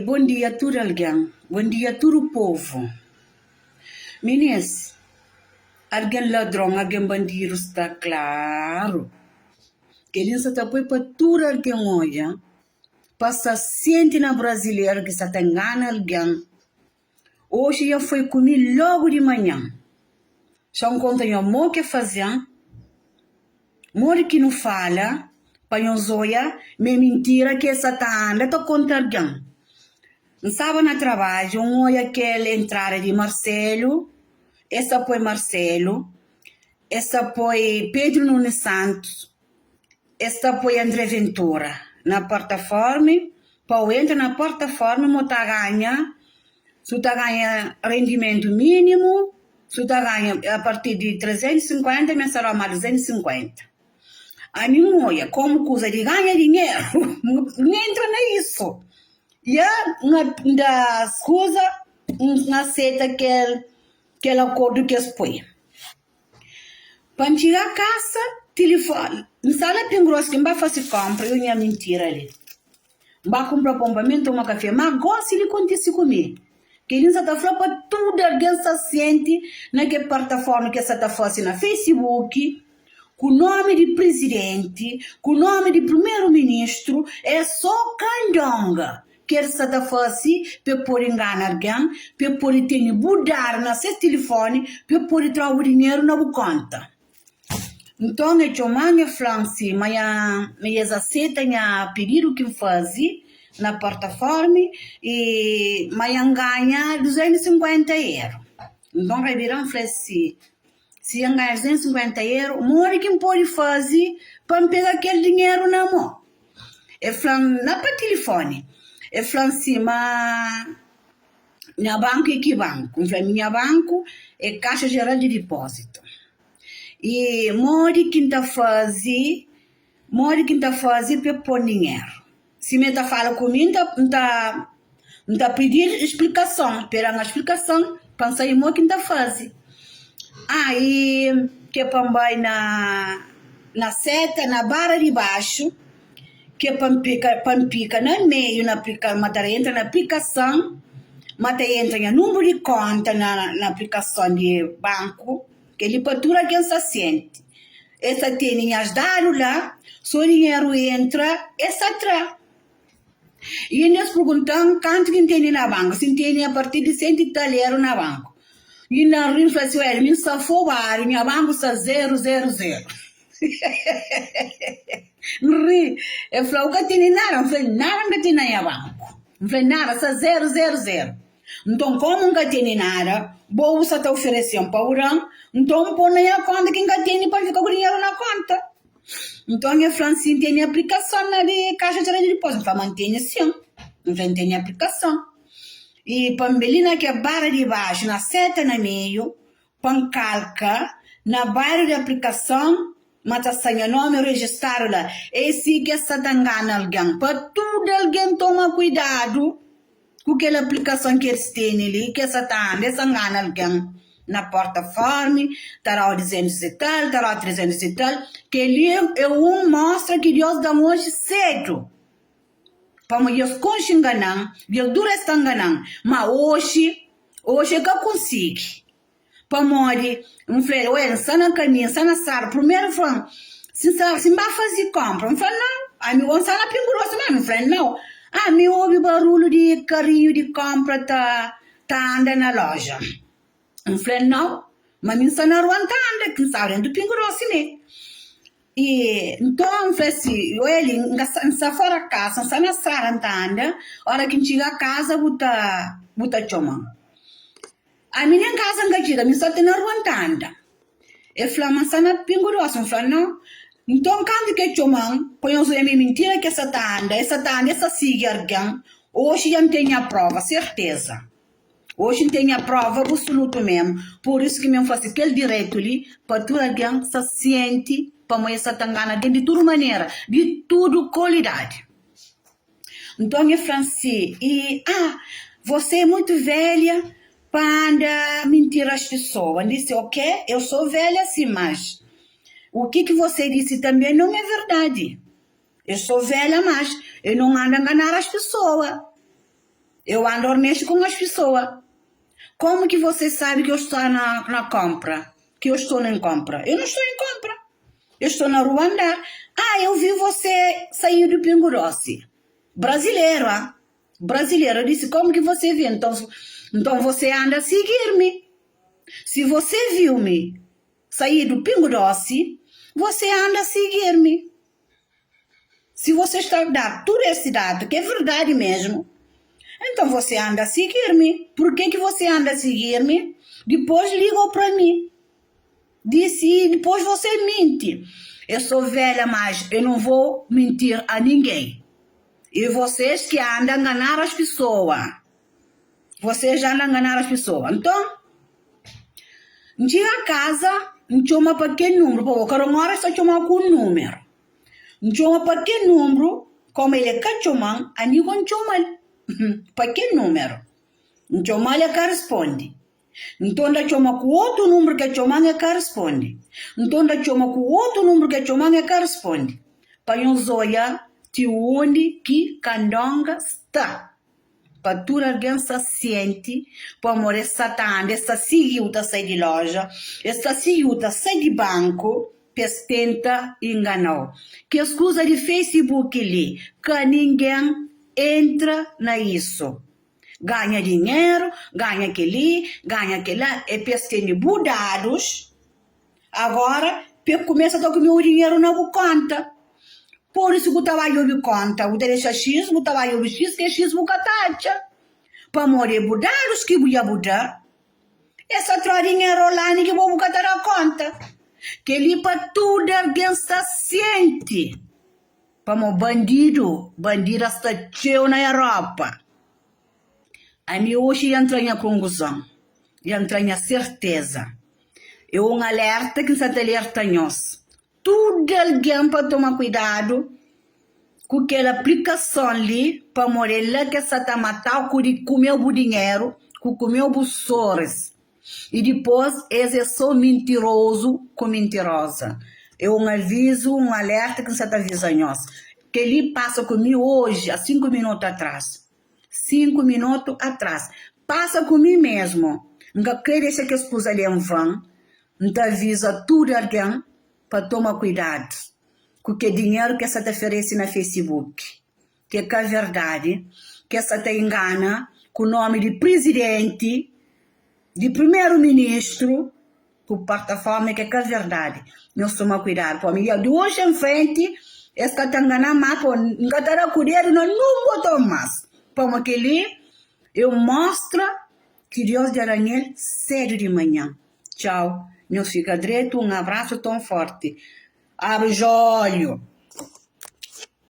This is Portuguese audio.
Bom dia a tudo alguém. Bom dia a todo o povo. Meninas, alguém ladrão, alguém bandido está claro. Que eles está põe para tudo alguém olha. Passa sente na brasileira que está engana alguém. Hoje eu fui comer logo de manhã. Só conta eu mo que fazer. Mori que não fala. Para eu zoia, me mentira que essa tá anda, tô contra alguém. Não sabe na trabalho, olha aquela entrada de Marcelo, essa foi Marcelo, essa foi Pedro Nunes Santos, essa foi André Ventura. Na plataforma, para entrar na plataforma, você ganha, se você ganha rendimento mínimo, se você ganha a partir de 350, mensalão mais 250. A minha olha, como coisa de ganhar dinheiro, não entra nisso. E das coisas, não aceita aquele acordo que eles põem. Para chegar a casa, telefone. Não sabe que grosso que vai fazer compra, eu não mentira ali. Vai comprar pompamento, tomar café, mas gosta de acontecer comigo. Que eles estão falando para tudo, alguém se sente naquela plataforma que você está fazendo na Facebook, com o nome de presidente, com o nome de primeiro-ministro, é só candonga. Quer se da fácil, para poder enganar alguém, para poder ter mudar no seu telefone, para poder trazer o dinheiro na conta. Então, eu chamo a Franci, mas aceita o pedido que faz na plataforma e mas ganha 250 euros. Então, eu virei Franci, se ganhar 250 euros, mora que pode fazer para pegar aquele dinheiro na mão. É na telefone. É Francima na banco e que banco? Minha banco é Caixa Geral de Depósito. E mori quinta fase para pôr dinheiro. Se me tá fala comigo, tá pedindo explicação, esperando a explicação, pensa em uma quinta fase. Aí que pambai na seta, na barra de baixo, que pampica no meio, entra na aplicação, entra no número de conta na aplicação de banco, que ele fatura quem se sente. Essa tem as dados lá, seu dinheiro entra, essa traz. E eles perguntam quanto que tem na banco, se tem a partir de 100 e tal euros na banco. E na inflação, ele só for minha banco está 000. Eu falei, o que tem nada? Eu falei, nada que tem na banco. Eu falei, nada, está 000. Então, como nunca tem nada, bolsa está oferecendo para o ramo, então põe na conta que nunca tem para ficar com dinheiro na conta. Então, a Francine tem a aplicação na de Caixa de Depósito, para manter assim. Então, tem a aplicação. E pambelina que é barra de baixo, na seta no meio, pancalca, na barra de aplicação, mata sanha nome registrado lá. Esse que está engana alguém. Para tudo alguém toma cuidado com aquela aplicação que eles têm ali, que está engana alguém. Na plataforma, está lá 200 e tal, está lá 300 e tal, que ele é mostra que Deus dá hoje cedo. Para Deus consiga enganar, Deus dura está enganando. Mas hoje é que eu consigo. Para morrer, falei, ué, está na caminho, está na sala. Primeiro, falei, se vai fazer compra. Eu falei, não. Aí, me está na pingurosa mesmo. Eu falei, não. Ah, me ouve barulho de carrinho de compra, tá andando na loja. Eu falei, não. Mas me está na rua, tá andando, que está dentro do pinguroso, né? E então, eu falei assim, ele está fora da casa, está na sala, tá andando. A hora que chega a casa, buta chama. A minha em casa não chega, me só tem na rua, tá andando. Eu falei, mas está na pingurosa. Eu falei, não. Então, quando que chama, põe os minha mentira que essa tá andando, essa sigue alguém. Hoje eu tenho a prova, certeza. Hoje tem a prova absoluta mesmo. Por isso que me faço aquele direito ali, para tudo alguém se sente, para mim essa tangana de toda maneira, de tudo qualidade. Então, eu Franci, você é muito velha para mentir às pessoas. Eu disse, ok, eu sou velha sim, mas o que você disse também não é verdade. Eu sou velha, mas eu não ando a enganar as pessoas. Eu ando honesto com as pessoas. Como que você sabe que eu estou na compra? Que eu estou em compra? Eu não estou em compra. Eu estou na rua andar. Eu vi você sair do Pingo Doce. Brasileiro, Brasileiro. Eu disse, como que você viu? Então você anda a seguir-me. Se você viu-me sair do Pingo Doce, você anda a seguir-me. Se você está a dar todo esse dado, que é verdade mesmo, então você anda a seguir-me. Por que você anda a seguir-me? Depois ligou para mim. Disse, e depois você mente. Eu sou velha, mas eu não vou mentir a ninguém. E vocês que andam a enganar as pessoas. Vocês andam a enganar as pessoas. Então, chega a casa, não chama para que número. Pô, eu quero uma hora só chamar com o número. Não chama para que número, como ele é cachomão, a ninguém não chama. Para que número? Não chama, ele corresponde. Então, ainda chama com outro número que chama e corresponde. Então, ainda chama com outro número que chama e corresponde. Para nós olhar de onde que Candonga está. Para tu alguém se sente, para amor, essa tanda, essa seguiu sair de loja, essa seguiu sair de banco, tenta enganar. Que as coisas de Facebook ali, que ninguém entra na isso. Ganha dinheiro, ganha aquele lá, e tem budados. Agora, começa a comer o dinheiro na conta. Por isso, eu trabalho de conta, eu deixo X, eu trabalho de X, que X eu taxa. Para morrer budados, que eu ia budar. Essa troca dinheiro lá, que eu vou botar na conta. Que ele para tudo alguém se sente. Para mo bandido está cheio na Europa. A mim hoje entra em conclusão, entra em certeza. É um alerta que se alerta nós. Tudo alguém para tomar cuidado com aquela aplicação ali, para morrer lá que se está matando, que comeu o dinheiro, que comeu os sores. E depois, esse é só mentiroso com mentirosa. É um aviso, um alerta que se avisa nós. Que ele passa comigo hoje, há 5 minutos atrás. 5 minutos atrás. Passa comigo mesmo. Não quer deixar que as coisas ali vão. Não avisa tudo alguém para tomar cuidado. Com que dinheiro que essa te oferece na Facebook. Que é verdade. Que essa te engana com o nome de presidente, de primeiro-ministro, com plataforma que é verdade. Nós tomamos cuidado. Para mim, de hoje em frente, essa te engana mais, não estará cuidado, não botou mais. Como aquele, eu mostro que Deus de Daniel cedo de manhã. Tchau. Não fica direito, um abraço tão forte. Abre os olhos.